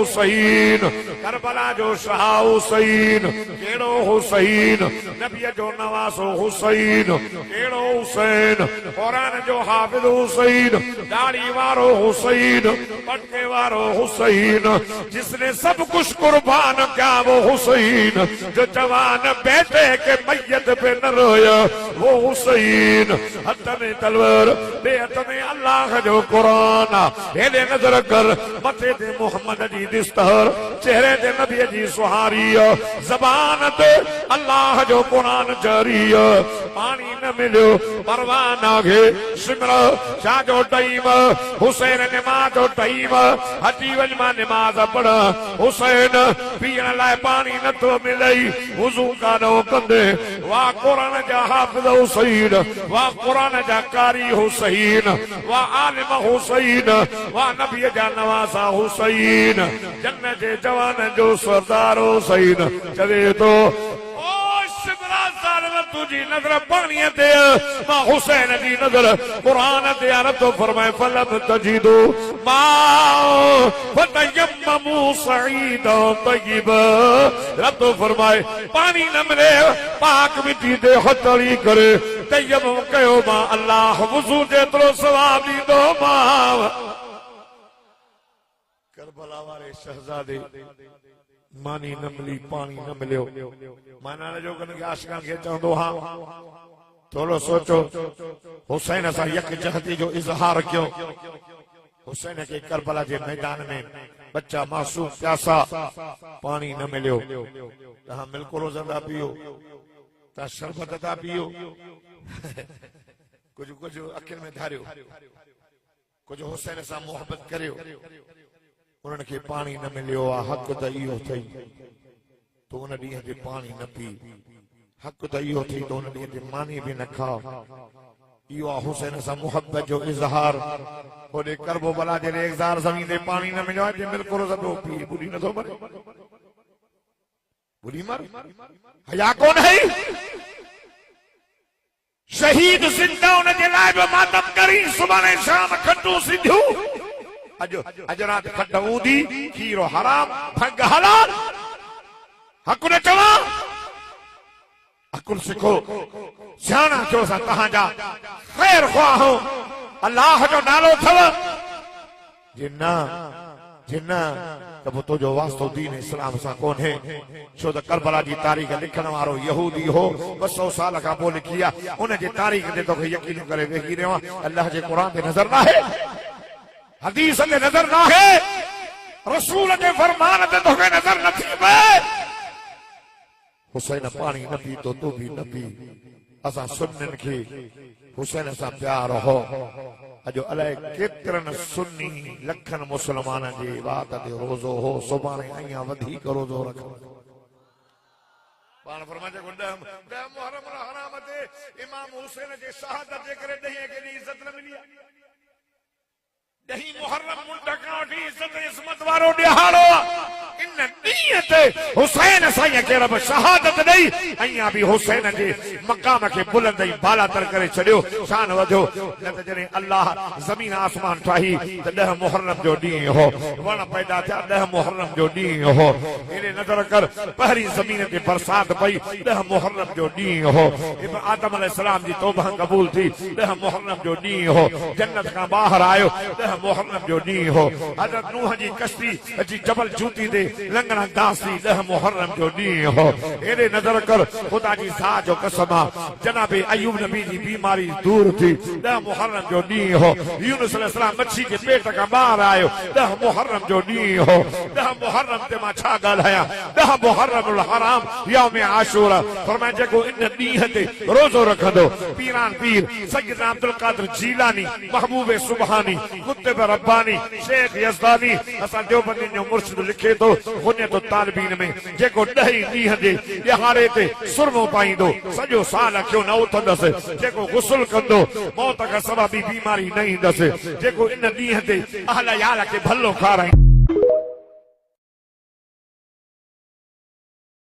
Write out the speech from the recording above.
हुसैन करबला जो शाह हुसैन केड़ो हुसैन नबी जो नवासो हुसैन केड़ो हुसैन कुरान जो हाफिज हुसैन दाढ़ी वारो हुसैन पटके वारो हुसैन जिसने सब कुछ कुर्बान किया वो हुसैन जो जवान बेटे के मैयत पे न रोया वो हुसैन हथ में तलवार बेहत में अल्लाह जो कुरान हेले नजर कर मथे ते मोहम्मद जी दिस्तर चेहरे ते नबी जी सुहारी जबान ते अल्लाह जो कुरान जारी पानी न मिलो परवाह ना गे सिमर शाह जो टाइम हुसैन नमाज जो टाइम हटी वजमा नमाज पढ़ हुसैन पीण लाए पानी न तो मिले वुजू कानो कंदे वाह कुरान जा हाफिज हुसैन वाह कुरान जा कारी हुसैन वाह आलिम हुसैन वाह नबी जा नवासा हुसैन जन्नत जे जवान जो सरदार हुसैन चवे तो तुझी नजर पानी ते मां हुसैन जी नजर कुरान ते तो फरमाए फलम तजिदो मां फतयम्ममू सईदा तय्यबा रब तो फरमाए पानी न मिले पाक मिट्टी दे हथड़ी करे तय्यम कयो मां अल्लाह वुजू जेतरो सवाब दींदो मां करबला वाले शहजादे मानी न मिली पानी न मिलियो माना जो कन के आशिकां के चवंदो हां थोड़ो सोचो हुसैन सा यकजहती जो इजहार क्यों हुसैन के करबला के मैदान में बच्चा मासूम प्यासा पानी न मिलियो तहां मिल्क रोज़ा पियो ता शरबत ता पियो कुछ कुछ अखिल में धारियो कुछ हुसैन सा मोहब्बत करियो उन्हनि खे पानी न मिलियो आहे हक़ त इहो थई तो उन ॾींहं ते पानी न पी हक़ त इहो थई तो उन ॾींहं ते मानी बि न खा इहो आहे हुसैन सां मुहबत जो इज़हार होॾे करबला जे रेज़ार ज़मीन ते पानी न मिलियो आहे मिल्क रोज़ थो पी ॿुधी नथो मरे ॿुधी मर हया कोन है शहीद ज़िंदा उन जे लाइ बि मातम करी सुभाणे शाम खटू सिधियूं अज रात खट ऊंदी खीरो हराम भंग हलाल हक न चवा अकुल सिखो सियाणा जो सा तहांजा खैर ख्वाह अल्लाह जो नालो थव जिन्ना जिन्ना तब तो जो वास्तो दीन इस्लाम सा कोन है छो त करबला जी तारीख लिखण वारो यहूदी हो 200 साल का पोइ लिखी आहे उन जे तारीख ते तो यकीन करे वेही रहियो अल्लाह जे कुरान ते नजर ना है हदीस में नजर ना है रसूल के फरमान ते तोखे नजर न थी पे हुसैन पानी न पी तो तू भी न पी असा सुन्नन के हुसैन सा प्यार हो अजो अलाए केतरन सुन्नी लखन मुसलमान जे बात ते रोजो हो सुभाणे अया वधी रोजो रख पान फरमाए को द मुहर्रम हराम ते इमाम हुसैन जे शहादत जे करे दही के इज्जत न मिली दही मुहर्रम मुंडका दी इज्जत इस्मत वारो दिहाड़ो इन नियत हुसैन साईं के रब शहादत दई अया भी हुसैन जे मकाम के बुलंद बाला तर करे छड़ियो शान वधो न त जने अल्लाह जमीन आसमान ठाही त 10 मुहर्रम जो डी हो वण पैदा था 10 मुहर्रम जो डी हो इने नजर कर पहली जमीन ते बरसात पई 10 मुहर्रम जो डी हो आदम अलैहि सलाम जी तौबा कबूल थी 10 मुहर्रम जो डी हो जन्नत का बाहर आयो 10 मुहर्रम जो डी हो हजरत नूह जी कश्ती अजी जबल जूती दे लंगना दासी 10 मुहर्रम जो डी हो एरे नजर कर खुदा जी सा जो कसम जनाब अयूब नबी जी बीमारी दूर थी 10 मुहर्रम जो डी हो यूनुस अलैहि सलाम मच्छी के पेट का बाहर आयो 10 मुहर्रम जो डी हो 10 मुहर्रम ते मां छा ॻाल्हायां 10 मुहर्रम हराम यौम आशूरा फरमाए जेको इन ॾींहं ते रोज़ो रखंदो पीरान पीर सैयदना अब्दुल कादिर जीलानी महबूब सुबहानी कुतुब रब्बानी शेख यज़दानी असां देवबंदी जो मुर्शिद लिखे तो हुने तो तालबीन में जेको 10 ॾींहं जे ॾिहाड़े ते सुरमो पाईंदो सॼो साल अखियो न उथंदसि जेको गुस्ल कंदो मौत खां सबबी बीमारी न ईंदसि जेको इन ॾींहं ते अहल यार के भलो खाराईंदो